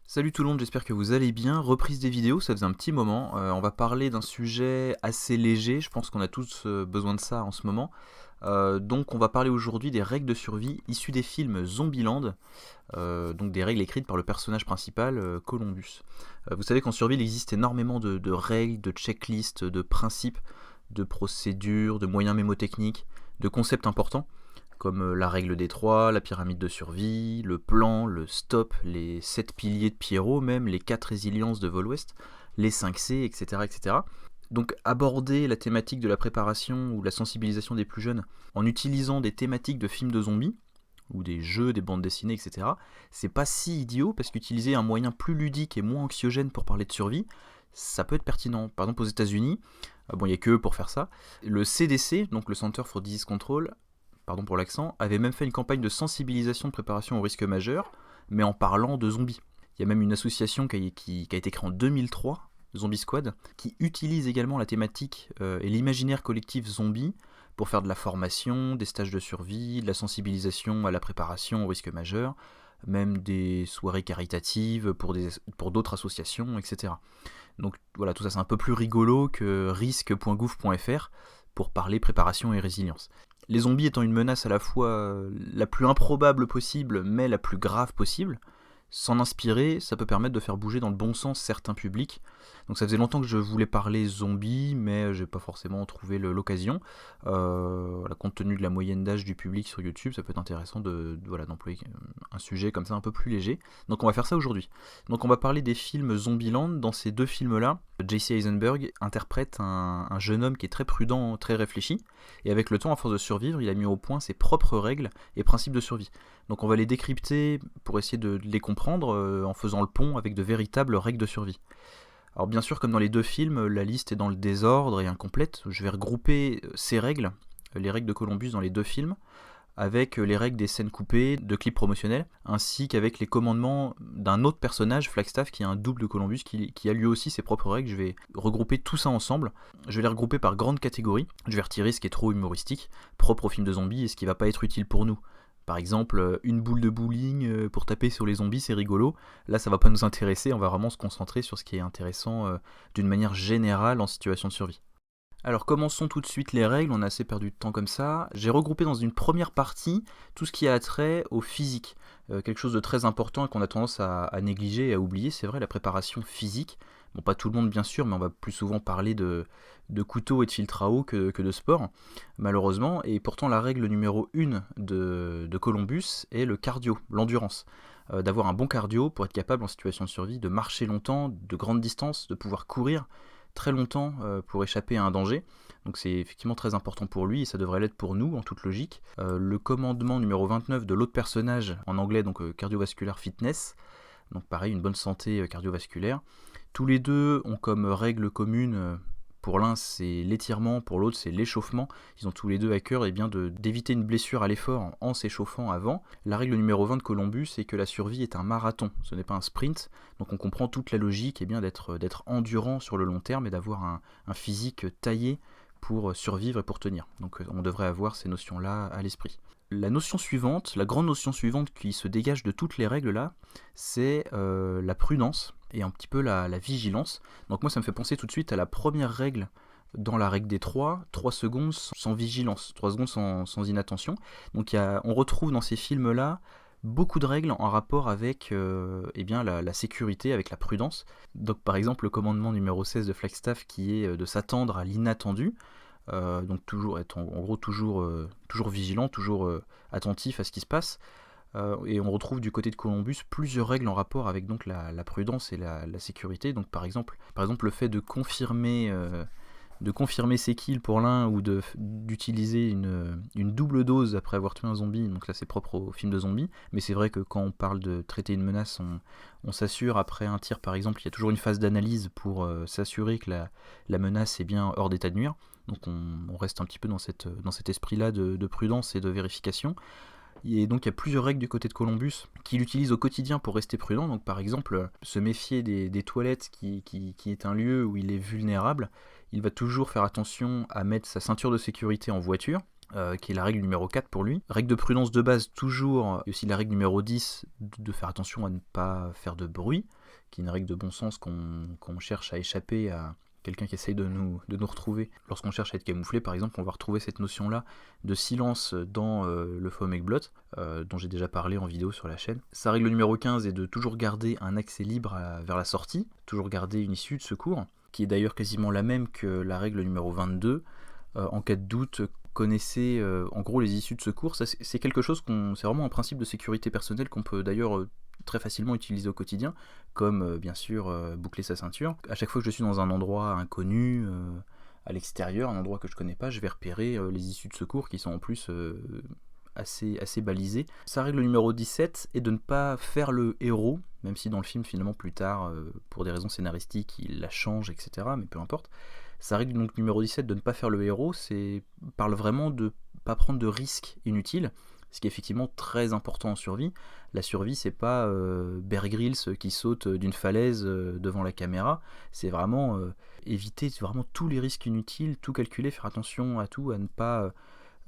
Salut tout le monde, j'espère que vous allez bien. Reprise des vidéos, ça faisait un petit moment. On va parler d'un sujet assez léger, je pense qu'on a tous besoin de ça en ce moment. Donc on va parler aujourd'hui des règles de survie issues des films Zombieland, donc des règles écrites par le personnage principal, Columbus. Vous savez qu'en survie il existe énormément de règles, de checklists, de principes, de procédures, de moyens mémotechniques, de concepts importants comme la règle des trois, la pyramide de survie, le plan, le stop, les 7 piliers de Pierrot, même les 4 résiliences de Vol West, les 5 C, etc., etc. Donc aborder la thématique de la préparation ou la sensibilisation des plus jeunes en utilisant des thématiques de films de zombies, ou des jeux, des bandes dessinées, etc., c'est pas si idiot parce qu'utiliser un moyen plus ludique et moins anxiogène pour parler de survie, ça peut être pertinent. Par exemple aux États-Unis, bon il n'y a que eux pour faire ça, le CDC, donc le Center for Disease Control, pardon pour l'accent, avait même fait une campagne de sensibilisation de préparation aux risques majeurs, mais en parlant de zombies. Il y a même une association qui a été créée en 2003, Zombie Squad, qui utilise également la thématique et l'imaginaire collectif zombie pour faire de la formation, des stages de survie, de la sensibilisation à la préparation aux risques majeurs, même des soirées caritatives pour d'autres associations, etc. Donc voilà, tout ça c'est un peu plus rigolo que risque.gouv.fr pour parler préparation et résilience. Les zombies étant une menace à la fois la plus improbable possible, mais la plus grave possible, s'en inspirer, ça peut permettre de faire bouger dans le bon sens certains publics. Donc ça faisait longtemps que je voulais parler zombies, mais j'ai pas forcément trouvé l'occasion. Compte tenu de la moyenne d'âge du public sur YouTube, ça peut être intéressant d'employer un sujet comme ça un peu plus léger. Donc on va faire ça aujourd'hui. Donc on va parler des films Zombieland. Dans ces deux films-là, Jesse Eisenberg interprète un jeune homme qui est très prudent, très réfléchi, et avec le temps, à force de survivre, il a mis au point ses propres règles et principes de survie. Donc on va les décrypter pour essayer de les comprendre en faisant le pont avec de véritables règles de survie. Alors bien sûr, comme dans les deux films, la liste est dans le désordre et incomplète. Je vais regrouper ces règles, les règles de Columbus dans les deux films, avec les règles des scènes coupées, de clips promotionnels, ainsi qu'avec les commandements d'un autre personnage, Flagstaff, qui est un double de Columbus, qui a lui aussi ses propres règles. Je vais regrouper tout ça ensemble. Je vais les regrouper par grandes catégories. Je vais retirer ce qui est trop humoristique, propre au film de zombies, et ce qui va pas être utile pour nous. Par exemple, une boule de bowling pour taper sur les zombies, c'est rigolo. Là, ça va pas nous intéresser, on va vraiment se concentrer sur ce qui est intéressant d'une manière générale en situation de survie. Alors commençons tout de suite les règles, on a assez perdu de temps comme ça. J'ai regroupé dans une première partie tout ce qui a trait au physique. Quelque chose de très important et qu'on a tendance à négliger et à oublier, c'est vrai, la préparation physique. Bon, pas tout le monde bien sûr, mais on va plus souvent parler de couteau et de filtre à eau que de sport, malheureusement. Et pourtant la règle numéro 1 de Columbus est le cardio, l'endurance. D'avoir un bon cardio pour être capable en situation de survie de marcher longtemps, de grandes distances, de pouvoir courir très longtemps pour échapper à un danger. Donc c'est effectivement très important pour lui et ça devrait l'être pour nous en toute logique. Le commandement numéro 29 de l'autre personnage, en anglais donc cardiovascular fitness, donc pareil une bonne santé cardiovasculaire. Tous les deux ont comme règle commune, pour l'un c'est l'étirement, pour l'autre c'est l'échauffement. Ils ont tous les deux à cœur d'éviter une blessure à l'effort en s'échauffant avant. La règle numéro 20 de Columbus c'est que la survie est un marathon, ce n'est pas un sprint. Donc on comprend toute la logique d'être endurant sur le long terme et d'avoir un physique taillé pour survivre et pour tenir. Donc on devrait avoir ces notions-là à l'esprit. La notion suivante, la grande notion suivante qui se dégage de toutes les règles là, c'est la prudence et un petit peu la vigilance. Donc moi ça me fait penser tout de suite à la première règle dans la règle des 3 secondes sans vigilance, 3 secondes sans inattention. Donc on retrouve dans ces films là beaucoup de règles en rapport avec la sécurité, avec la prudence. Donc par exemple le commandement numéro 16 de Flagstaff qui est de s'attendre à l'inattendu. Donc toujours être en gros toujours vigilant, toujours attentif à ce qui se passe. Et on retrouve du côté de Columbus plusieurs règles en rapport avec donc la prudence et la sécurité. Donc par exemple le fait de confirmer ses kills pour l'un ou d'utiliser une double dose après avoir tué un zombie, donc là c'est propre au film de zombies, mais c'est vrai que quand on parle de traiter une menace, on s'assure après un tir par exemple, il y a toujours une phase d'analyse pour s'assurer que la menace est bien hors d'état de nuire, donc on reste un petit peu dans cet esprit-là de prudence et de vérification. Et donc il y a plusieurs règles du côté de Columbus qu'il utilise au quotidien pour rester prudent. Donc par exemple, se méfier des toilettes qui est un lieu où il est vulnérable. Il va toujours faire attention à mettre sa ceinture de sécurité en voiture. qui est la règle numéro 4 pour lui. Règle de prudence de base toujours, et aussi la règle numéro 10 de faire attention à ne pas faire de bruit, qui est une règle de bon sens qu'on cherche à échapper à quelqu'un qui essaye de nous retrouver. Lorsqu'on cherche à être camouflé, par exemple, on va retrouver cette notion-là de silence dans le Faux Make-Blot, dont j'ai déjà parlé en vidéo sur la chaîne. Sa règle numéro 15 est de toujours garder un accès libre vers la sortie, toujours garder une issue de secours, qui est d'ailleurs quasiment la même que la règle numéro 22. En cas de doute, connaissez en gros les issues de secours. Ça, c'est quelque chose c'est vraiment un principe de sécurité personnelle qu'on peut d'ailleurs très facilement utiliser au quotidien, comme bien sûr boucler sa ceinture. À chaque fois que je suis dans un endroit inconnu, à l'extérieur, un endroit que je connais pas, je vais repérer les issues de secours qui sont en plus assez balisées. Sa règle numéro 17 est de ne pas faire le héros, même si dans le film finalement plus tard, pour des raisons scénaristiques, il la change, etc. Mais peu importe. Sa règle donc numéro 17 de ne pas faire le héros, parle vraiment de ne pas prendre de risques inutiles, ce qui est effectivement très important en survie. La survie, c'est pas Bear Grylls qui saute d'une falaise devant la caméra, c'est vraiment éviter vraiment tous les risques inutiles, tout calculer, faire attention à tout, à ne pas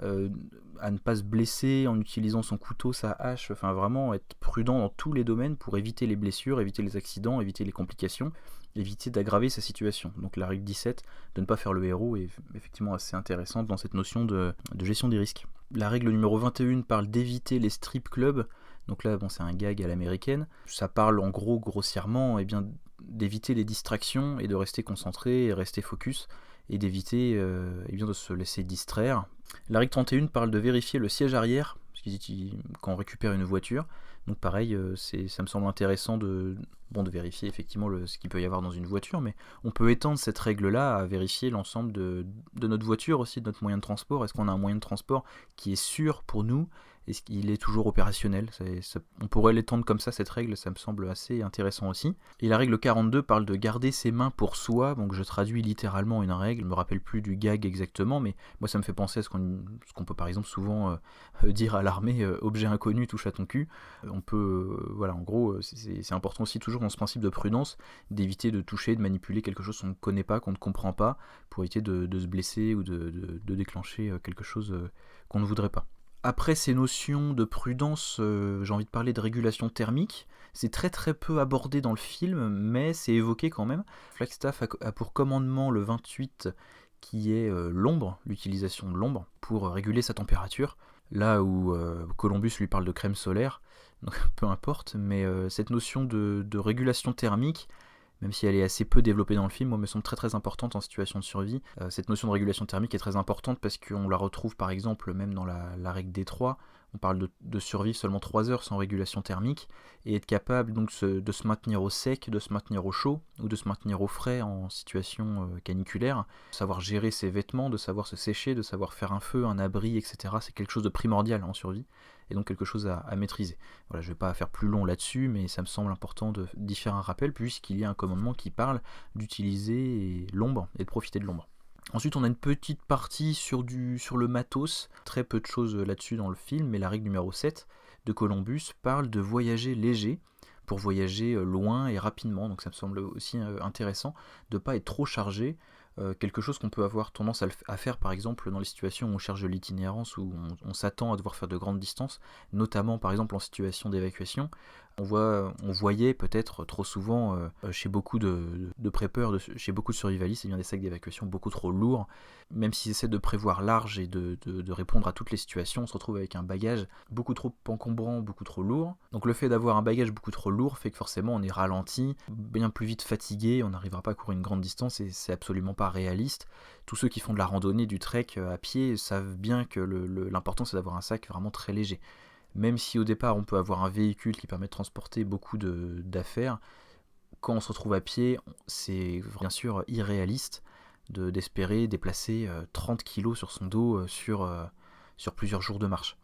se blesser en utilisant son couteau, sa hache, enfin vraiment être prudent dans tous les domaines pour éviter les blessures, éviter les accidents, éviter les complications, éviter d'aggraver sa situation. Donc la règle 17, de ne pas faire le héros, est effectivement assez intéressante dans cette notion de gestion des risques. La règle numéro 21 parle d'éviter les strip clubs. Donc là, bon, c'est un gag à l'américaine. Ça parle en gros, grossièrement, d'éviter les distractions et de rester concentré et rester focus et d'éviter de se laisser distraire. La règle 31 parle de vérifier le siège arrière quand on récupère une voiture. Donc pareil, ça me semble intéressant de vérifier effectivement ce qu'il peut y avoir dans une voiture, mais on peut étendre cette règle-là à vérifier l'ensemble de notre voiture aussi, de notre moyen de transport. Est-ce qu'on a un moyen de transport qui est sûr pour nous ? Est-ce qu'il est toujours opérationnel ? On pourrait l'étendre comme ça, cette règle, ça me semble assez intéressant aussi. Et la règle 42 parle de garder ses mains pour soi, donc je traduis littéralement une règle, je ne me rappelle plus du gag exactement, mais moi ça me fait penser à ce qu'on peut par exemple souvent dire à l'armée, objet inconnu touche à ton cul. On peut, en gros, c'est important aussi toujours dans ce principe de prudence, d'éviter de toucher, de manipuler quelque chose qu'on ne connaît pas, qu'on ne comprend pas, pour éviter de se blesser ou de déclencher quelque chose qu'on ne voudrait pas. Après ces notions de prudence, j'ai envie de parler de régulation thermique. C'est très très peu abordé dans le film, mais c'est évoqué quand même. Flagstaff a pour commandement le 28 qui est l'ombre, l'utilisation de l'ombre pour réguler sa température. Là où Columbus lui parle de crème solaire, donc peu importe, mais cette notion de régulation thermique, même si elle est assez peu développée dans le film, moi me semble très très importante en situation de survie. Cette notion de régulation thermique est très importante parce qu'on la retrouve par exemple même dans la règle D3. On parle de survivre seulement 3 heures sans régulation thermique et être capable donc de se maintenir au sec, de se maintenir au chaud ou de se maintenir au frais en situation caniculaire. Savoir gérer ses vêtements, de savoir se sécher, de savoir faire un feu, un abri, etc. C'est quelque chose de primordial en survie et donc quelque chose à maîtriser. Voilà, je ne vais pas faire plus long là-dessus, mais ça me semble important d'y faire un rappel puisqu'il y a un commandement qui parle d'utiliser l'ombre et de profiter de l'ombre. Ensuite, on a une petite partie sur le matos, très peu de choses là-dessus dans le film, mais la règle numéro 7 de Columbus parle de voyager léger pour voyager loin et rapidement, donc ça me semble aussi intéressant de ne pas être trop chargé, quelque chose qu'on peut avoir tendance à faire par exemple dans les situations où on cherche de l'itinérance, où on s'attend à devoir faire de grandes distances, notamment par exemple en situation d'évacuation. On voyait peut-être trop souvent chez beaucoup de preppers, chez beaucoup de survivalistes, des sacs d'évacuation beaucoup trop lourds. Même s'ils essaient de prévoir large et de répondre à toutes les situations, on se retrouve avec un bagage beaucoup trop encombrant, beaucoup trop lourd. Donc le fait d'avoir un bagage beaucoup trop lourd fait que forcément on est ralenti, bien plus vite fatigué, on n'arrivera pas à courir une grande distance et c'est absolument pas réaliste. Tous ceux qui font de la randonnée, du trek à pied savent bien que l'important c'est d'avoir un sac vraiment très léger. Même si au départ on peut avoir un véhicule qui permet de transporter beaucoup d'affaires, quand on se retrouve à pied, c'est bien sûr irréaliste d'espérer déplacer 30 kg sur son dos sur plusieurs jours de marche.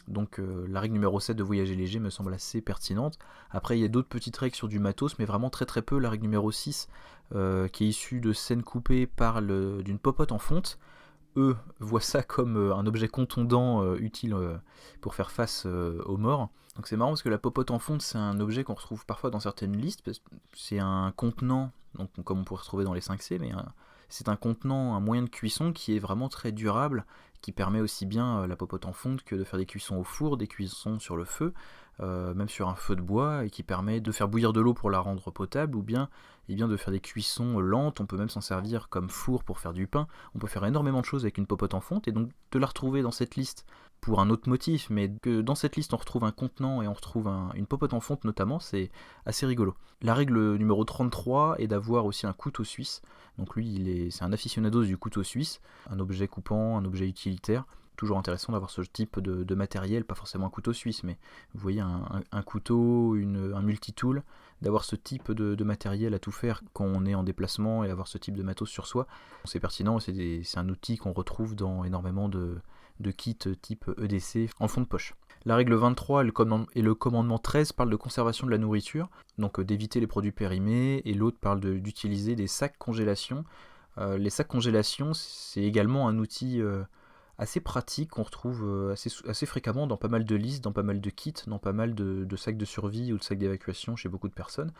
Donc la règle numéro 7 de voyager léger me semble assez pertinente. Après il y a d'autres petites règles sur du matos, mais vraiment très très peu. La règle numéro 6 qui est issue de scènes coupées parle d'une popote en fonte. Eux voient ça comme un objet contondant utile pour faire face aux morts. Donc c'est marrant parce que la popote en fonte, c'est un objet qu'on retrouve parfois dans certaines listes. Parce que c'est un contenant, donc, comme on pourrait retrouver dans les 5C, mais c'est un contenant, un moyen de cuisson qui est vraiment très durable, qui permet aussi bien la popote en fonte que de faire des cuissons au four, des cuissons sur le feu, même sur un feu de bois, et qui permet de faire bouillir de l'eau pour la rendre potable, ou bien, de faire des cuissons lentes. On peut même s'en servir comme four pour faire du pain. On peut faire énormément de choses avec une popote en fonte, et donc de la retrouver dans cette liste pour un autre motif, mais que dans cette liste on retrouve un contenant et on retrouve une popote en fonte notamment, c'est assez rigolo. La règle numéro 33 est d'avoir aussi un couteau suisse. Donc lui, c'est un aficionado du couteau suisse, un objet coupant, un objet utilitaire. Toujours intéressant d'avoir ce type de matériel, pas forcément un couteau suisse, mais vous voyez un couteau, un multitool, d'avoir ce type de matériel à tout faire quand on est en déplacement et avoir ce type de matos sur soi. C'est pertinent, c'est un outil qu'on retrouve dans énormément de kits type EDC en fond de poche. La règle 23 et le commandement 13 parlent de conservation de la nourriture, donc d'éviter les produits périmés, et l'autre parle d'utiliser des sacs congélation. Les sacs congélation, c'est également un outil assez pratique qu'on retrouve assez fréquemment dans pas mal de listes, dans pas mal de kits, dans pas mal de sacs de survie ou de sacs d'évacuation chez beaucoup de personnes,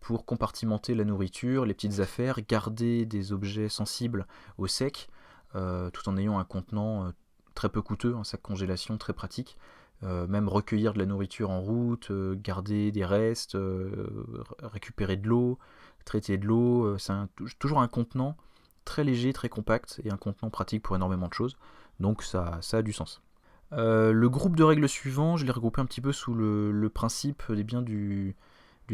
pour compartimenter la nourriture, les petites affaires, garder des objets sensibles au sec, tout en ayant un contenant très peu coûteux, un sac congélation très pratique. Même recueillir de la nourriture en route, garder des restes, récupérer de l'eau, traiter de l'eau, c'est toujours un contenant très léger, très compact, et un contenant pratique pour énormément de choses, donc ça a du sens. Le groupe de règles suivant, je l'ai regroupé un petit peu sous le principe du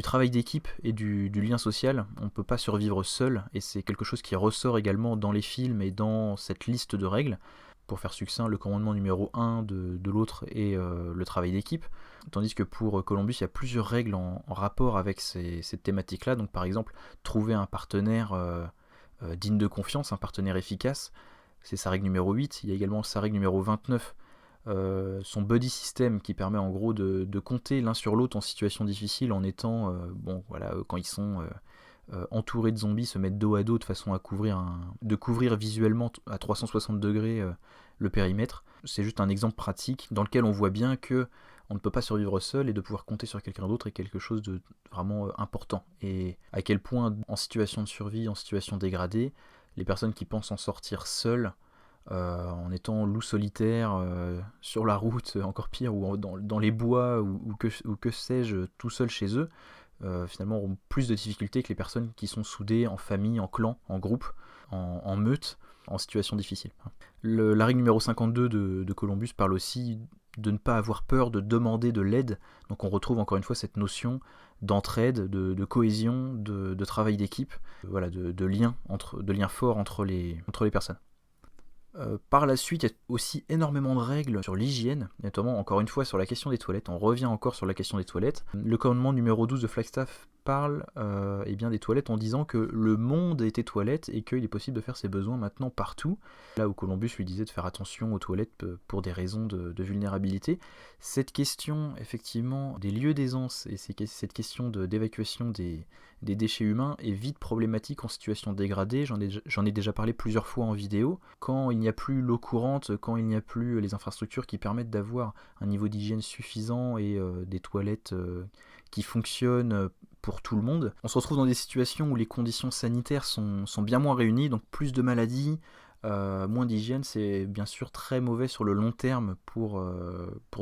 travail d'équipe et du lien social. On ne peut pas survivre seul, et c'est quelque chose qui ressort également dans les films et dans cette liste de règles. Pour faire succinct, le commandement numéro 1 de l'autre est le travail d'équipe, tandis que pour Columbus, il y a plusieurs règles en rapport avec cette thématique-là. Donc par exemple, trouver un partenaire digne de confiance, un partenaire efficace, c'est sa règle numéro 8. Il y a également sa règle numéro 29, son buddy system, qui permet en gros de compter l'un sur l'autre en situation difficile, en étant, quand ils sont entourés de zombies, se mettre dos à dos de façon à couvrir visuellement à 360 degrés le périmètre. C'est juste un exemple pratique dans lequel on voit bien que on ne peut pas survivre seul, et de pouvoir compter sur quelqu'un d'autre est quelque chose de vraiment important. Et à quel point, en situation de survie, en situation dégradée, les personnes qui pensent en sortir seules, en étant loup solitaire sur la route, encore pire, ou dans les bois, ou que sais-je, tout seul chez eux, finalement auront plus de difficultés que les personnes qui sont soudées en famille, en clan, en groupe, en meute, en situation difficile. La règle numéro 52 de Columbus parle aussi de ne pas avoir peur de demander de l'aide. Donc on retrouve encore une fois cette notion d'entraide, de cohésion, de travail d'équipe, de lien fort entre les personnes. Par la suite, il y a aussi énormément de règles sur l'hygiène, notamment encore une fois sur la question des toilettes. On revient encore sur la question des toilettes. Le commandement numéro 12 de Flagstaff parle des toilettes en disant que le monde était toilette et qu'il est possible de faire ses besoins maintenant partout. Là où Columbus lui disait de faire attention aux toilettes pour des raisons de vulnérabilité. Cette question, effectivement, des lieux d'aisance et cette question d'évacuation des déchets humains est vite problématique en situation dégradée. J'en ai déjà parlé plusieurs fois en vidéo. Quand il n'y a plus l'eau courante, quand il n'y a plus les infrastructures qui permettent d'avoir un niveau d'hygiène suffisant et des toilettes qui fonctionnent pour tout le monde, on se retrouve dans des situations où les conditions sanitaires sont bien moins réunies, donc plus de maladies, moins d'hygiène. C'est bien sûr très mauvais sur le long terme pour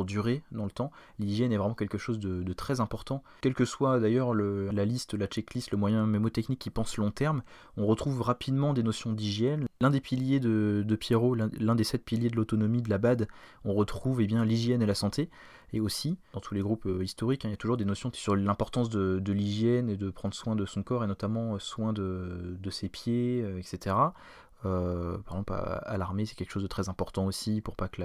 durer dans le temps. L'hygiène est vraiment quelque chose de très important. Quelle que soit d'ailleurs la liste, la checklist, le moyen mémotechnique qui pense long terme, on retrouve rapidement des notions d'hygiène. L'un des piliers de Pierrot, l'un des 7 piliers de l'autonomie de la BAD, on retrouve l'hygiène et la santé. Et aussi, dans tous les groupes historiques, il y a toujours des notions sur l'importance de l'hygiène et de prendre soin de son corps, et notamment soin de ses pieds, etc. Par exemple, à l'armée, c'est quelque chose de très important aussi, pour pas que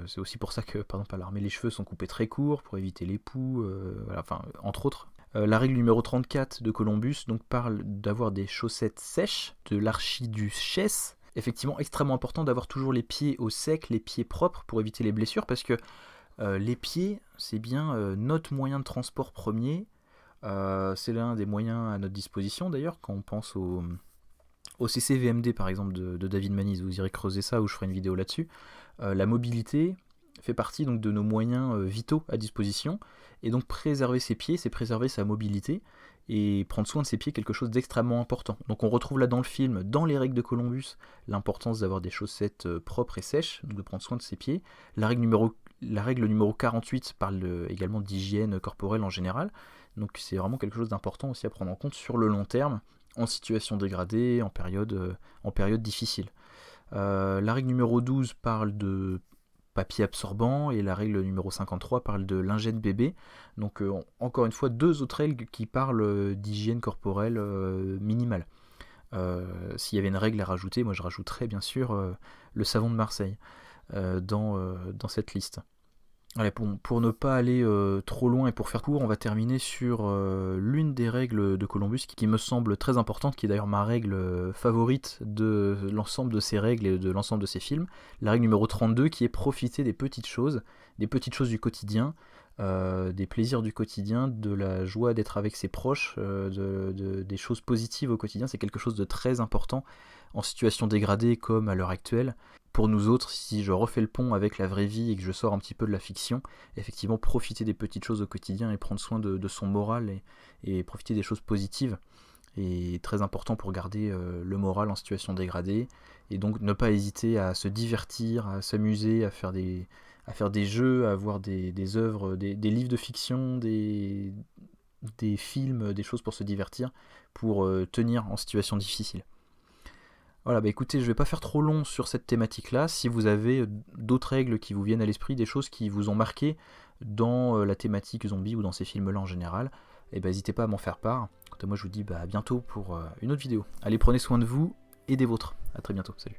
c'est aussi pour ça que, par exemple, à l'armée, les cheveux sont coupés très courts pour éviter les poux, entre autres. La règle numéro 34 de Columbus donc parle d'avoir des chaussettes sèches, de l'archiduchesse. Effectivement, extrêmement important d'avoir toujours les pieds au sec, les pieds propres, pour éviter les blessures, parce que les pieds, c'est bien notre moyen de transport premier. C'est l'un des moyens à notre disposition, d'ailleurs, quand on pense au CCVMD par exemple de David Maniz. Vous irez creuser ça, ou je ferai une vidéo là-dessus. La mobilité fait partie donc de nos moyens vitaux à disposition, et donc préserver ses pieds, c'est préserver sa mobilité. et prendre soin de ses pieds est quelque chose d'extrêmement important. Donc on retrouve là dans le film, dans les règles de Columbus, l'importance d'avoir des chaussettes propres et sèches, donc de prendre soin de ses pieds. La règle numéro 48 parle également d'hygiène corporelle en général, donc c'est vraiment quelque chose d'important aussi à prendre en compte sur le long terme, en situation dégradée, en période difficile. La règle numéro 12 parle de papier absorbant et la règle numéro 53 parle de lingette bébé. Donc encore une fois, 2 autres règles qui parlent d'hygiène corporelle minimale. S'il y avait une règle à rajouter, moi je rajouterais bien sûr le savon de Marseille dans cette liste. Allez, pour ne pas aller trop loin et pour faire court, on va terminer sur l'une des règles de Columbus qui me semble très importante, qui est d'ailleurs ma règle favorite de l'ensemble de ces règles et de l'ensemble de ces films. La règle numéro 32 qui est profiter des petites choses du quotidien, des plaisirs du quotidien, de la joie d'être avec ses proches, des choses positives au quotidien. C'est quelque chose de très important en situation dégradée comme à l'heure actuelle. Pour nous autres, si je refais le pont avec la vraie vie et que je sors un petit peu de la fiction, effectivement profiter des petites choses au quotidien et prendre soin de son moral et profiter des choses positives est très important pour garder le moral en situation dégradée, et donc ne pas hésiter à se divertir, à s'amuser, à faire des jeux, à voir des œuvres, des livres de fiction, des films, des choses pour se divertir, pour tenir en situation difficile. Voilà, bah écoutez, je vais pas faire trop long sur cette thématique-là. Si vous avez d'autres règles qui vous viennent à l'esprit, des choses qui vous ont marqué dans la thématique zombie ou dans ces films-là en général, eh ben, n'hésitez pas à m'en faire part. Quant à moi, je vous dis à bientôt pour une autre vidéo. Allez, prenez soin de vous et des vôtres. A très bientôt, salut.